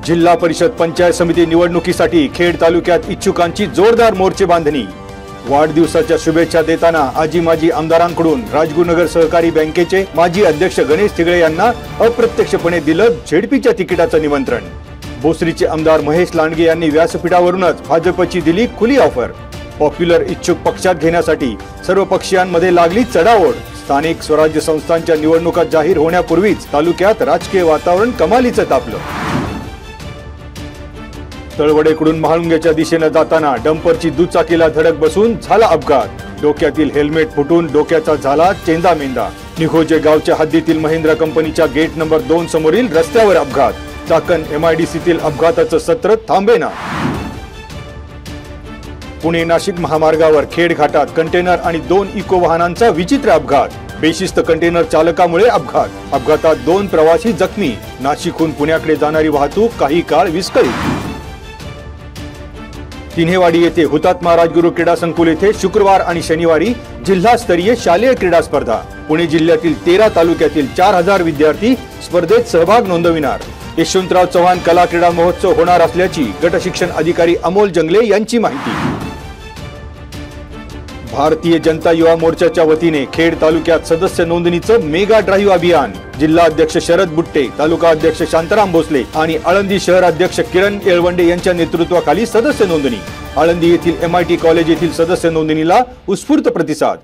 जिल्हा परिषद पंचायत समिती निवडणुकीसाठी खेड तालुक्यात इच्छुकांची जोरदार मोर्चे बांधणी। वाढदिवसाच्या शुभेच्छा देताना आजी माजी आमदारांकडून राजगुरुनगर सहकारी बँकेचे माजी अध्यक्ष गणेश तिगळे यांना अप्रत्यक्षपणे दिलं झेडपीच्या तिकिटाचं निमंत्रण। भोसरीचे आमदार महेश लांडगे यांनी व्यासपीठावरूनच भाजपची दिली खुली ऑफर। पॉप्युलर इच्छुक पक्षात घेण्यासाठी सर्व पक्षीयांमध्ये लागली चढाओढ। स्थानिक स्वराज्य संस्थांच्या निवडणुका जाहीर होण्यापूर्वीच तालुक्यात राजकीय वातावरण कमालीचं तापलं। तळवडेकडून महाळुंग्याच्या दिशेने जाताना डंपरची दुचाकीला धडक बसून झाला अपघात। डोक्यातील हेल्मेट फुटून डोक्याचा झाला चेंदामेंदा। निघोजे गावच्या हद्दीतील महिंद्रा कंपनीच्या गेट नंबर 2 समोरील रस्त्यावर अपघात। चाकण MIDCतील अपघाताचं सत्र थांबेना। पुणे नाशिक महामार्गावर खेड घाटात कंटेनर आणि 2 इको वाहनांचा विचित्र अपघात। बेशिस्त कंटेनर चालकामुळे अपघात। अपघातात 2 प्रवासी जखमी। नाशिकहून पुण्याकडे जाणारी वाहतूक काही काळ विस्कळीत। तिन्हेवाडी येथे हुतात्मा राजगुरू क्रीडा संकुल येथे शुक्रवार आणि शनिवारी जिल्हास्तरीय शालेय क्रीडा स्पर्धा। पुणे जिल्ह्यातील 13 तालुक्यातील 4000 विद्यार्थी स्पर्धेत सहभाग नोंदविणार। यशवंतराव चव्हाण कला क्रीडा महोत्सव होणार असल्याची गट शिक्षण अधिकारी अमोल जंगले यांची माहिती। भारतीय जनता युवा मोर्चाच्या वतीने खेड तालुक्यात सदस्य नोंदणीचं मेगा ड्राईव्ह अभियान। जिल्हा अध्यक्ष शरद बुट्टे, तालुका अध्यक्ष शांताराम भोसले आणि आळंदी शहर अध्यक्ष किरण येळवंडे यांच्या नेतृत्वाखाली सदस्य नोंदणी। आळंदी येथील MIT कॉलेज येथील सदस्य नोंदणीला उत्स्फूर्त प्रतिसाद।